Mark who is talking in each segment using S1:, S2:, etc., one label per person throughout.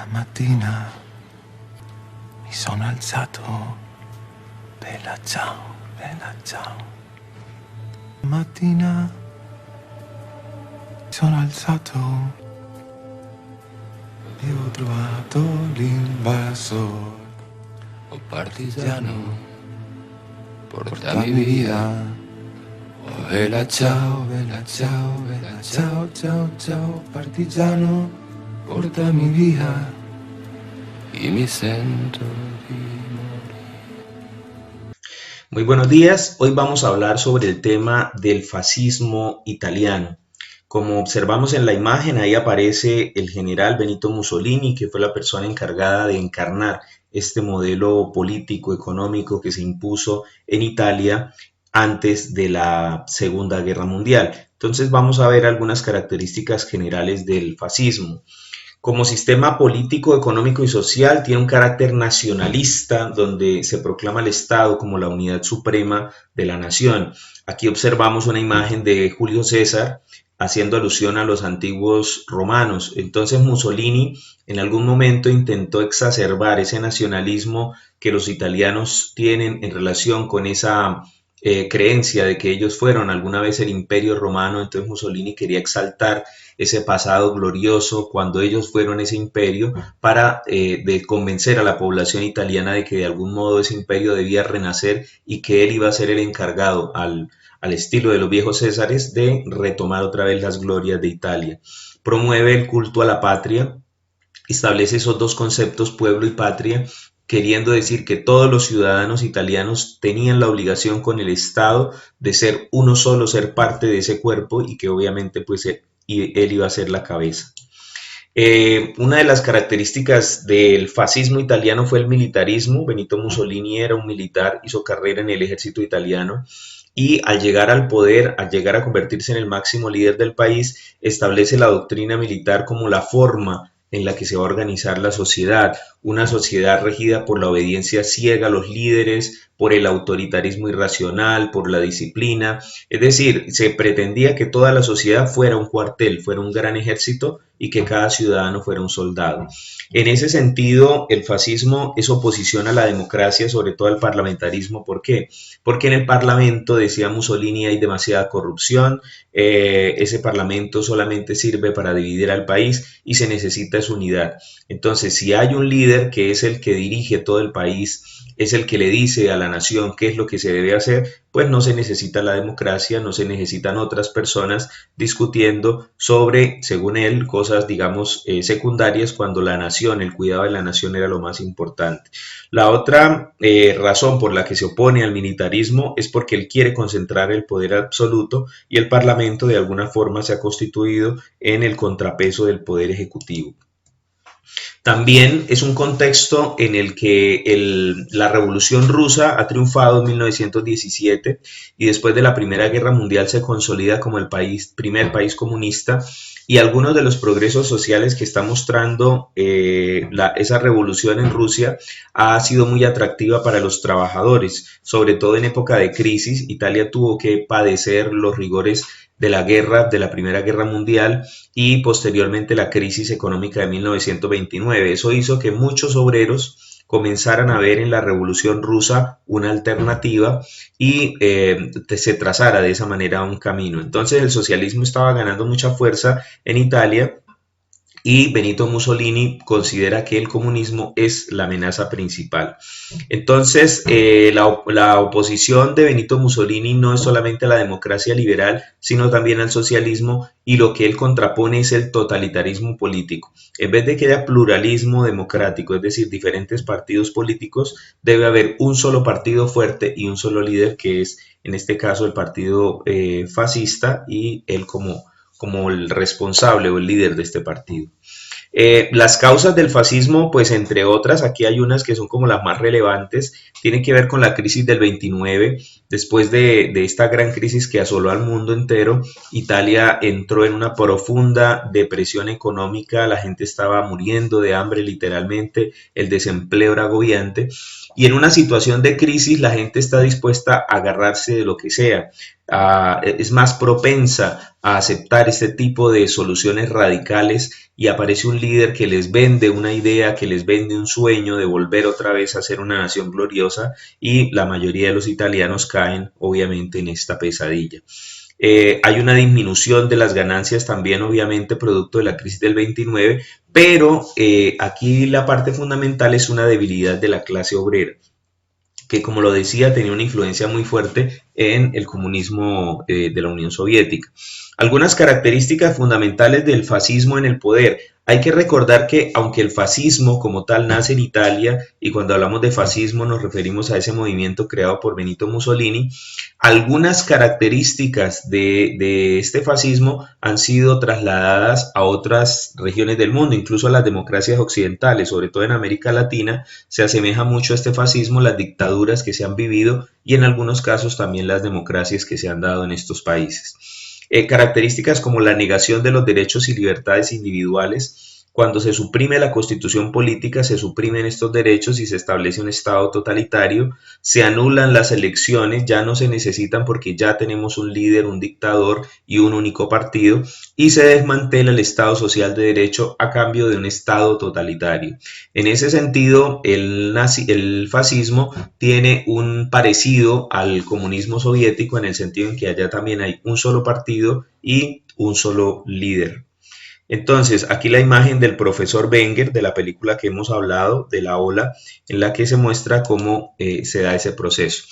S1: Mattina mi sono alzato, bella ciao, bella ciao. Mattina mi sono alzato e ho trovato l'invasor.
S2: Oh partigiano, portami via. Oh bella ciao, bella ciao, bella ciao, ciao, ciao, partigiano, portami via. Y mi sento di morir.
S3: Muy buenos días, hoy vamos a hablar sobre el tema del fascismo italiano. Como observamos en la imagen, ahí aparece el general Benito Mussolini, que fue la persona encargada de encarnar este modelo político económico que se impuso en Italia antes de la Segunda Guerra Mundial. Entonces vamos a ver algunas características generales del fascismo. Como sistema político, económico y social tiene un carácter nacionalista donde se proclama el Estado como la unidad suprema de la nación. Aquí observamos una imagen de Julio César haciendo alusión a los antiguos romanos. Entonces Mussolini en algún momento intentó exacerbar ese nacionalismo que los italianos tienen en relación con esa creencia de que ellos fueron alguna vez el imperio romano. Entonces Mussolini quería exaltar ese pasado glorioso cuando ellos fueron ese imperio para de convencer a la población italiana de que de algún modo ese imperio debía renacer y que él iba a ser el encargado al estilo de los viejos Césares de retomar otra vez las glorias de Italia. Promueve el culto a la patria, establece esos dos conceptos, pueblo y patria, queriendo decir que todos los ciudadanos italianos tenían la obligación con el Estado de ser uno solo, ser parte de ese cuerpo y que obviamente pues él iba a ser la cabeza. Una de las características del fascismo italiano fue el militarismo. Benito Mussolini era un militar, hizo carrera en el ejército italiano y al llegar al poder, al llegar a convertirse en el máximo líder del país, establece la doctrina militar como la forma en la que se va a organizar la sociedad, una sociedad regida por la obediencia ciega a los líderes, por el autoritarismo irracional, por la disciplina. Es decir, se pretendía que toda la sociedad fuera un cuartel, fuera un gran ejército y que cada ciudadano fuera un soldado. En ese sentido, el fascismo es oposición a la democracia, sobre todo al parlamentarismo. ¿Por qué? Porque en el parlamento, decía Mussolini, hay demasiada corrupción, ese parlamento solamente sirve para dividir al país y se necesita su unidad. Entonces, si hay un líder que es el que dirige todo el país, es el que le dice a la nación qué es lo que se debe hacer, pues no se necesita la democracia, no se necesitan otras personas discutiendo sobre, según él, cosas, digamos, secundarias cuando la nación, el cuidado de la nación era lo más importante. La otra razón por la que se opone al militarismo es porque él quiere concentrar el poder absoluto y el parlamento de alguna forma se ha constituido en el contrapeso del poder ejecutivo. También es un contexto en el que la Revolución Rusa ha triunfado en 1917 y después de la Primera Guerra Mundial se consolida como el primer país comunista, y algunos de los progresos sociales que está mostrando esa revolución en Rusia ha sido muy atractiva para los trabajadores, sobre todo en época de crisis. Italia tuvo que padecer los rigores de la guerra, de la Primera Guerra Mundial y posteriormente la crisis económica de 1929. Eso hizo que muchos obreros comenzaran a ver en la Revolución Rusa una alternativa y se trazara de esa manera un camino. Entonces el socialismo estaba ganando mucha fuerza en Italia y Benito Mussolini considera que el comunismo es la amenaza principal. Entonces, la oposición de Benito Mussolini no es solamente a la democracia liberal, sino también al socialismo, y lo que él contrapone es el totalitarismo político. En vez de que haya pluralismo democrático, es decir, diferentes partidos políticos, debe haber un solo partido fuerte y un solo líder, que es en este caso el partido fascista, y él como el responsable o el líder de este partido. Las causas del fascismo, pues entre otras, aquí hay unas que son como las más relevantes, tienen que ver con la crisis del 29. Después de esta gran crisis que asoló al mundo entero, Italia entró en una profunda depresión económica, la gente estaba muriendo de hambre literalmente, el desempleo era agobiante, y en una situación de crisis la gente está dispuesta a agarrarse de lo que sea, es más propensa a aceptar este tipo de soluciones radicales y aparece un líder que les vende una idea, que les vende un sueño de volver otra vez a ser una nación gloriosa y la mayoría de los italianos caen obviamente en esta pesadilla. Hay una disminución de las ganancias también, obviamente, producto de la crisis del 29, pero aquí la parte fundamental es una debilidad de la clase obrera, que como lo decía tenía una influencia muy fuerte en el comunismo de la Unión Soviética. Algunas características fundamentales del fascismo en el poder. Hay que recordar que aunque el fascismo como tal nace en Italia, y cuando hablamos de fascismo nos referimos a ese movimiento creado por Benito Mussolini, algunas características de este fascismo han sido trasladadas a otras regiones del mundo, incluso a las democracias occidentales, sobre todo en América Latina, se asemeja mucho a este fascismo las dictaduras que se han vivido y en algunos casos también las democracias que se han dado en estos países. Características como la negación de los derechos y libertades individuales. Cuando se suprime la constitución política, se suprimen estos derechos y se establece un estado totalitario, se anulan las elecciones, ya no se necesitan porque ya tenemos un líder, un dictador y un único partido, y se desmantela el Estado social de derecho a cambio de un Estado totalitario. En ese sentido, el fascismo tiene un parecido al comunismo soviético en el sentido en que allá también hay un solo partido y un solo líder. Entonces, aquí la imagen del profesor Wenger, de la película que hemos hablado, de la ola, en la que se muestra cómo se da ese proceso.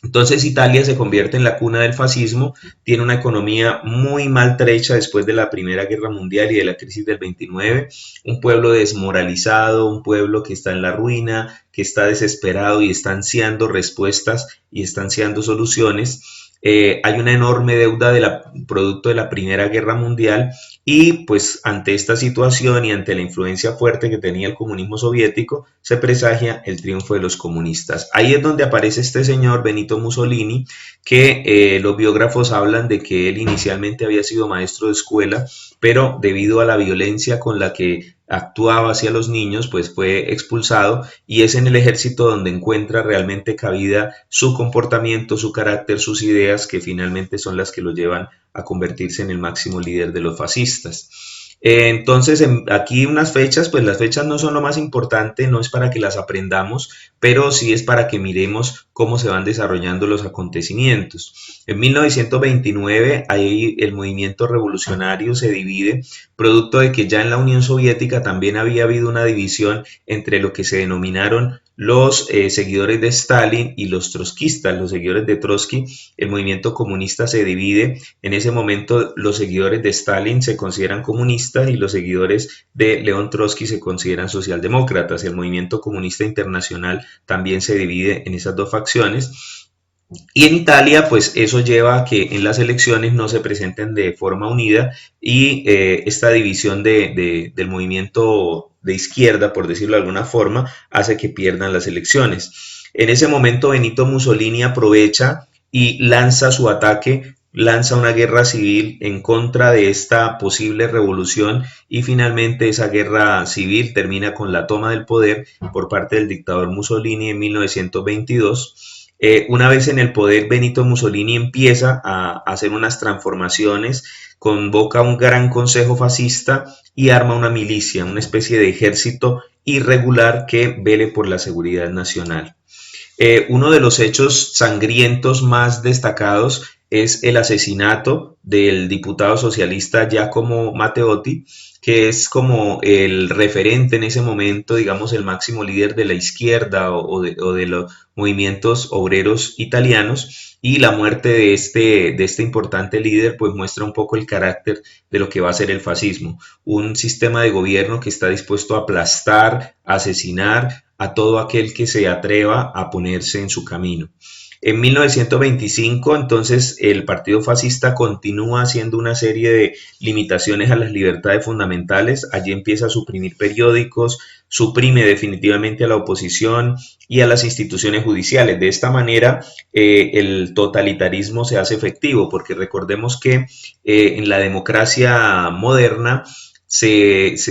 S3: Entonces Italia se convierte en la cuna del fascismo, tiene una economía muy maltrecha después de la Primera Guerra Mundial y de la crisis del 29, un pueblo desmoralizado, un pueblo que está en la ruina, que está desesperado y está ansiando respuestas y está ansiando soluciones. Hay una enorme deuda producto de la Primera Guerra Mundial y pues ante esta situación y ante la influencia fuerte que tenía el comunismo soviético se presagia el triunfo de los comunistas. Ahí es donde aparece este señor Benito Mussolini que los biógrafos hablan de que él inicialmente había sido maestro de escuela, pero debido a la violencia con la que actuaba hacia los niños, pues fue expulsado y es en el ejército donde encuentra realmente cabida su comportamiento, su carácter, sus ideas, que finalmente son las que lo llevan a convertirse en el máximo líder de los fascistas. Entonces, aquí unas fechas, pues las fechas no son lo más importante, no es para que las aprendamos, pero sí es para que miremos cómo se van desarrollando los acontecimientos. En 1929, ahí el movimiento revolucionario se divide, producto de que ya en la Unión Soviética también había habido una división entre lo que se denominaron los seguidores de Stalin y los trotskistas, los seguidores de Trotsky. El movimiento comunista se divide. En ese momento los seguidores de Stalin se consideran comunistas y los seguidores de León Trotsky se consideran socialdemócratas. El movimiento comunista internacional también se divide en esas dos facciones. Y en Italia, pues eso lleva a que en las elecciones no se presenten de forma unida y esta división del movimiento de izquierda, por decirlo de alguna forma, hace que pierdan las elecciones. En ese momento Benito Mussolini aprovecha y lanza su ataque, lanza una guerra civil en contra de esta posible revolución y finalmente esa guerra civil termina con la toma del poder por parte del dictador Mussolini en 1922. Una vez en el poder, Benito Mussolini empieza a hacer unas transformaciones, convoca un gran consejo fascista y arma una milicia, una especie de ejército irregular que vele por la seguridad nacional. Uno de los hechos sangrientos más destacados es el asesinato del diputado socialista Giacomo Matteotti, que es como el referente en ese momento, digamos, el máximo líder de la izquierda o de los movimientos obreros italianos, y la muerte de este importante líder pues muestra un poco el carácter de lo que va a ser el fascismo, un sistema de gobierno que está dispuesto a aplastar, a asesinar a todo aquel que se atreva a ponerse en su camino. En 1925, entonces, el partido fascista continúa haciendo una serie de limitaciones a las libertades fundamentales. Allí empieza a suprimir periódicos, suprime definitivamente a la oposición y a las instituciones judiciales. De esta manera, el totalitarismo se hace efectivo, porque recordemos que en la democracia moderna,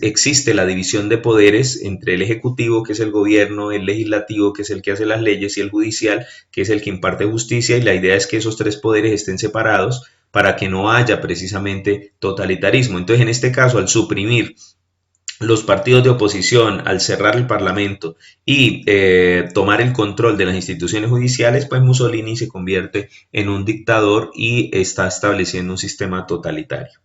S3: existe la división de poderes entre el ejecutivo, que es el gobierno, el legislativo, que es el que hace las leyes, y el judicial, que es el que imparte justicia, y la idea es que esos tres poderes estén separados para que no haya precisamente totalitarismo. Entonces, en este caso, al suprimir los partidos de oposición, al cerrar el Parlamento y tomar el control de las instituciones judiciales, pues Mussolini se convierte en un dictador y está estableciendo un sistema totalitario.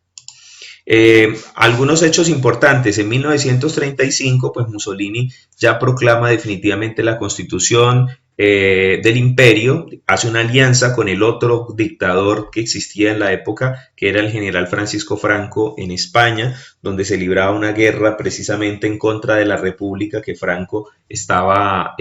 S3: Algunos hechos importantes. En 1935, pues Mussolini ya proclama definitivamente la constitución del imperio, hace una alianza con el otro dictador que existía en la época, que era el general Francisco Franco en España, donde se libraba una guerra precisamente en contra de la república que Franco estaba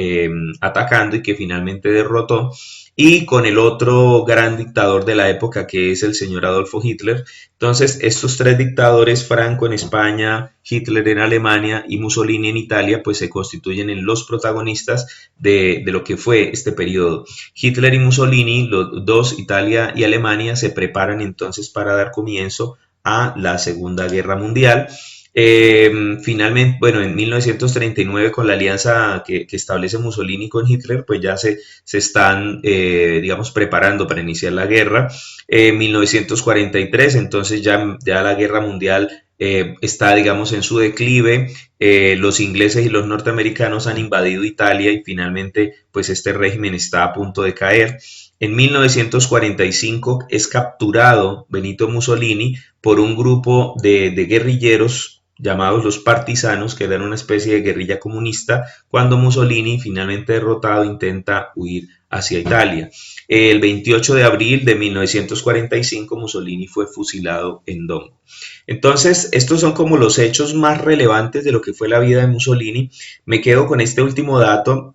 S3: atacando y que finalmente derrotó, y con el otro gran dictador de la época, que es el señor Adolfo Hitler. Entonces, estos tres dictadores, Franco en España, Hitler en Alemania y Mussolini en Italia, pues se constituyen en los protagonistas de lo que fue este periodo. Hitler y Mussolini, los dos, Italia y Alemania, se preparan entonces para dar comienzo a la Segunda Guerra Mundial. Finalmente, bueno, en 1939, con la alianza que establece Mussolini con Hitler, pues ya se están, digamos, preparando para iniciar la guerra. 1943, entonces ya la guerra mundial está, digamos, en su declive. Los ingleses y los norteamericanos han invadido Italia y finalmente, pues este régimen está a punto de caer. En 1945 es capturado Benito Mussolini por un grupo de guerrilleros llamados los partisanos, que eran una especie de guerrilla comunista, cuando Mussolini, finalmente derrotado, intenta huir hacia Italia. El 28 de abril de 1945 Mussolini fue fusilado en Dongo. Entonces, estos son como los hechos más relevantes de lo que fue la vida de Mussolini. Me quedo con este último dato,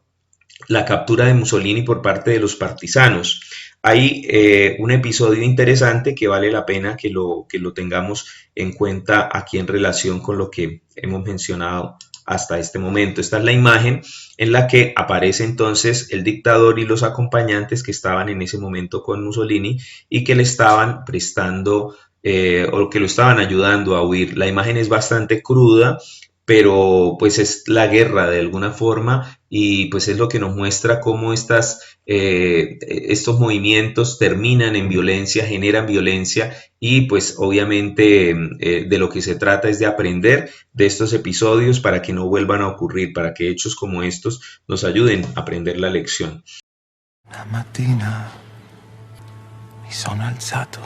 S3: la captura de Mussolini por parte de los partisanos. Hay un episodio interesante que vale la pena que lo tengamos en cuenta aquí en relación con lo que hemos mencionado hasta este momento. Esta es la imagen en la que aparece entonces el dictador y los acompañantes que estaban en ese momento con Mussolini y que le estaban prestando o que lo estaban ayudando a huir. La imagen es bastante cruda, pero pues es la guerra de alguna forma y pues es lo que nos muestra cómo estos movimientos terminan en violencia, generan violencia y pues obviamente de lo que se trata es de aprender de estos episodios para que no vuelvan a ocurrir, para que hechos como estos nos ayuden a aprender la lección.
S1: Una mattina mi sono alzato,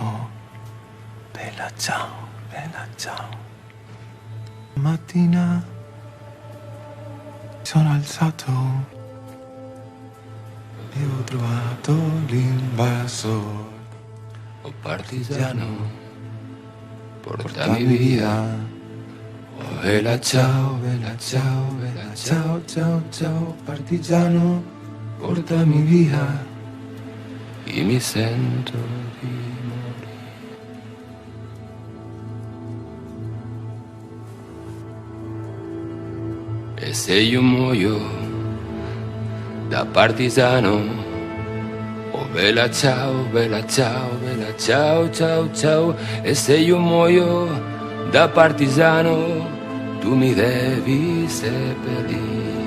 S1: bella ciao, bella ciao. Mattina mi sono alzato e ho trovato l'invasor.
S2: Oh partigiano, porta mi via. Oh bella ciao, bella ciao, bella ciao, ciao, ciao, partigiano, portami via. Y mi sento di morire. E se io muoio da partigiano, oh bella ciao, bella ciao, bella ciao, ciao, ciao. E se io muoio da partigiano, tu mi devi seppellire.